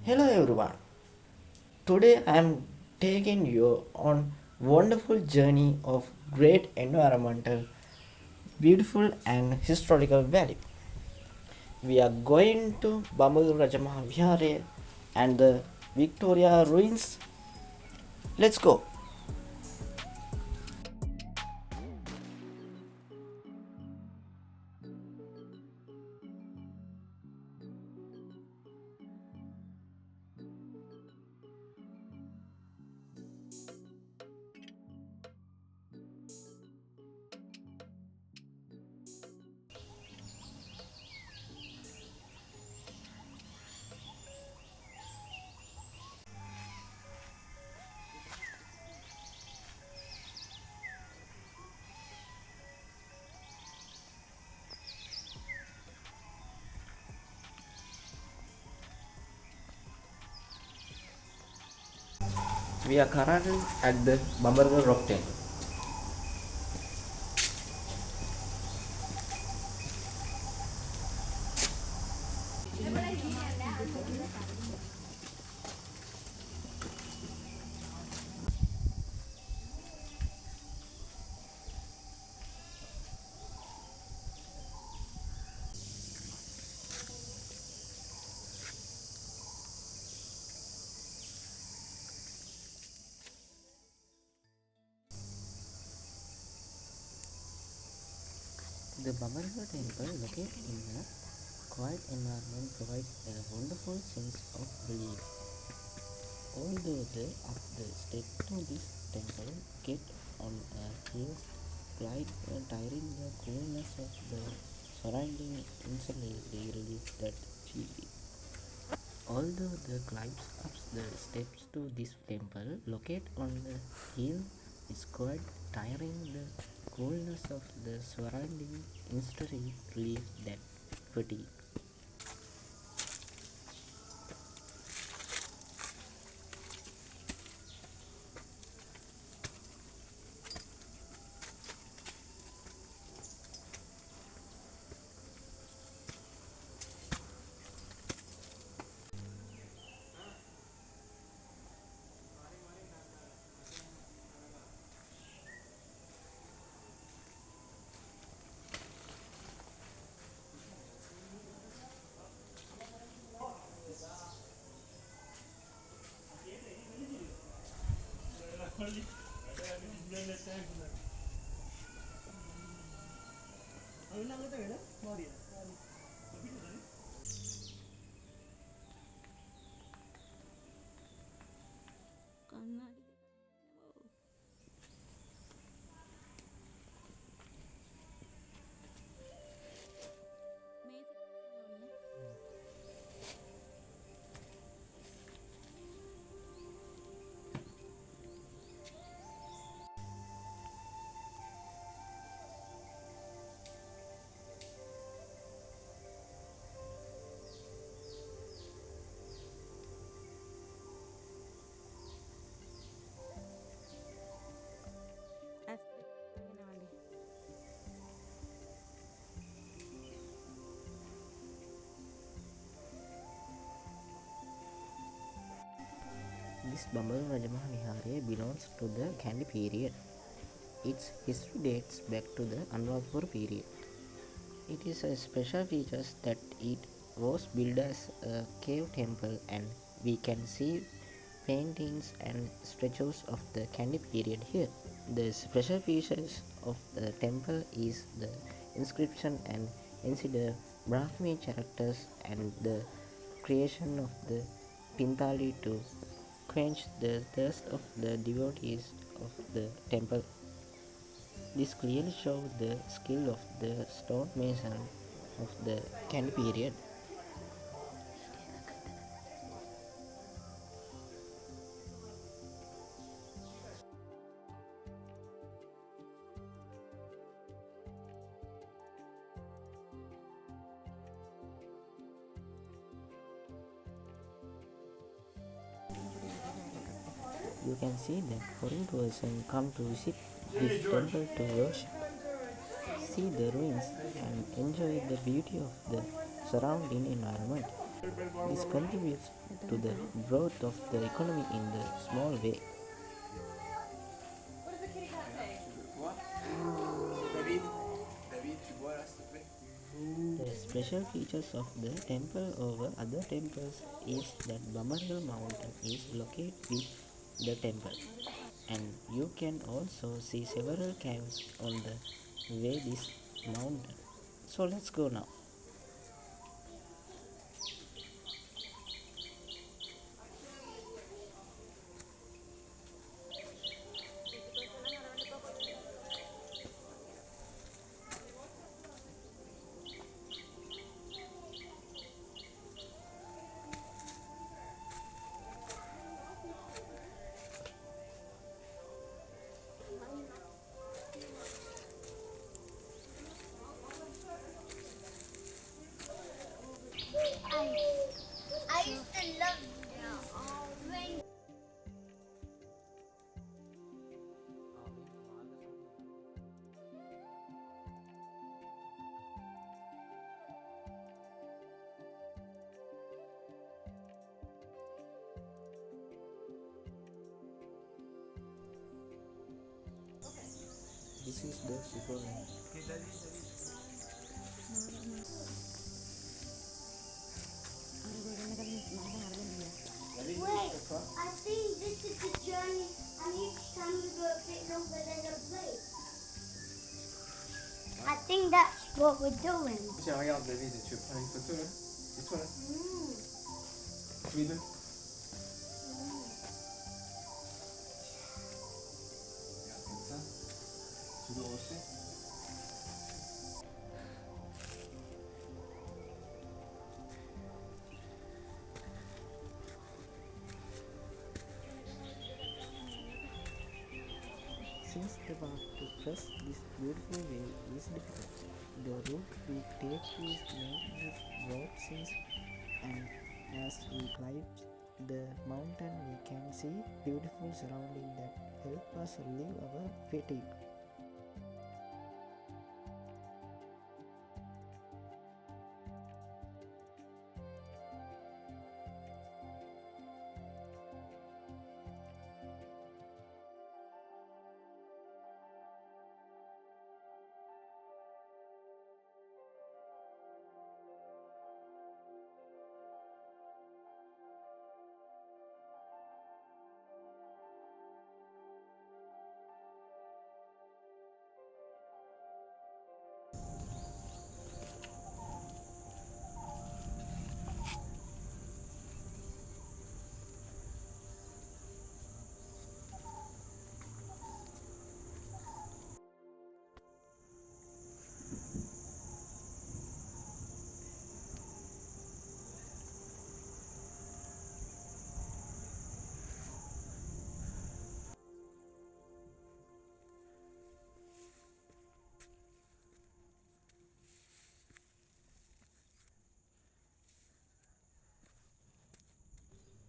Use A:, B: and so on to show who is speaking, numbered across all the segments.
A: Hello everyone. Today I am taking you on wonderful journey of great environmental, beautiful and historical value. We are going to Bamul Rajamaha Vihare and the Victoria ruins. Let's go. We are currently at the Bambargar Rock Temple. The Bambargar Temple, located in a quiet environment, provides a wonderful sense of relief. Although up the step to this temple get on a hill, glide tiring the coolness of the surrounding instantly relief that feeling. Although the climbs up the steps to this temple located on the hill is quite tiring, the coolness of the surrounding instantly relief that fatigue. This Bambargar Rajamaha Vihare belongs to the Kandy period. Its history dates back to the Anuradhapura period. It is a special feature that it was built as a cave temple, and we can see paintings and statues of the Kandy period here. The special features of the temple is the inscription and insider Brahmi characters and the creation of the Pintali to quench the thirst of the devotees of the temple. This clearly shows the skill of the stonemason of the Kandy period. You can see that foreign persons come to visit this temple to worship, see the ruins, and enjoy the beauty of the surrounding environment. This contributes to the growth of the economy in the small way. The special features of the temple over other temples is that Bamaral mountain is located with the temple, and you can also see several caves on the way this mountain. So let's go now.
B: I used to love when
A: This is the super.
B: wait, I think this is the journey and each time we go a bit longer than the plate. I think that's what we're doing.
C: Tiens, regarde David, tu veux prendre une photo là? C'est toi là? Tous les deux. Regarde comme ça. Sous le rocher.
A: Since the path to cross this beautiful way is difficult, the route we take is made with road and as we climb the mountain we can see beautiful surroundings that help us relieve our fatigue.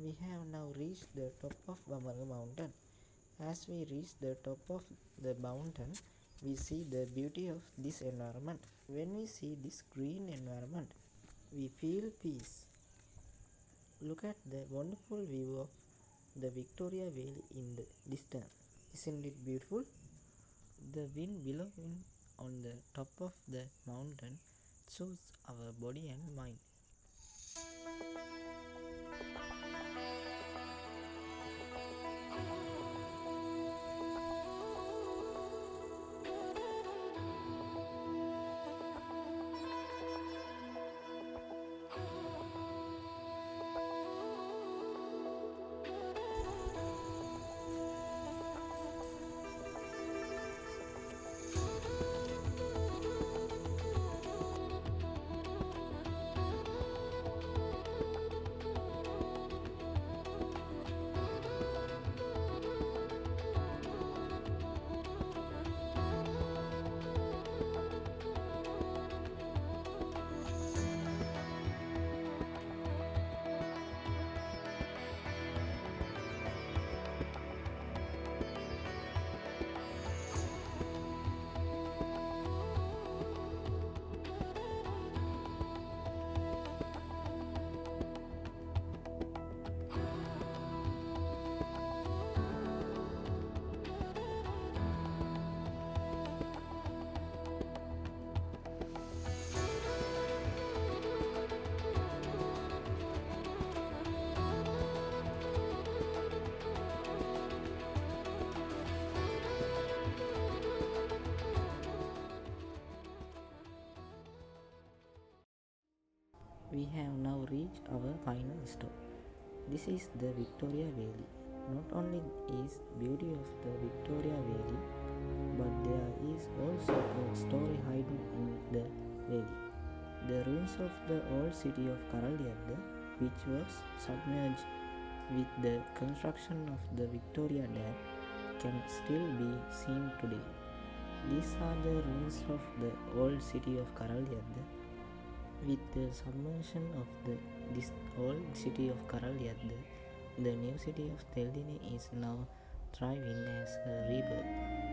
A: We have now reached the top of Bamaru mountain. As we reach the top of the mountain, we see the beauty of this environment. When we see this green environment, we feel peace. Look at the wonderful view of the Victoria Valley in the distance. Isn't it beautiful? The wind blowing on the top of the mountain soothes our body and mind. reach our final stop. This is the Victoria Valley. Not only is beauty of the Victoria Valley, but there is also a story hidden in the valley. The ruins of the old city of Karalyadda, which was submerged with the construction of the Victoria Dam, can still be seen today. These are the ruins of the old city of Karalyadda. With the submersion of this old city of Karalyadda, the new city of Teldini is now thriving as a rebirth.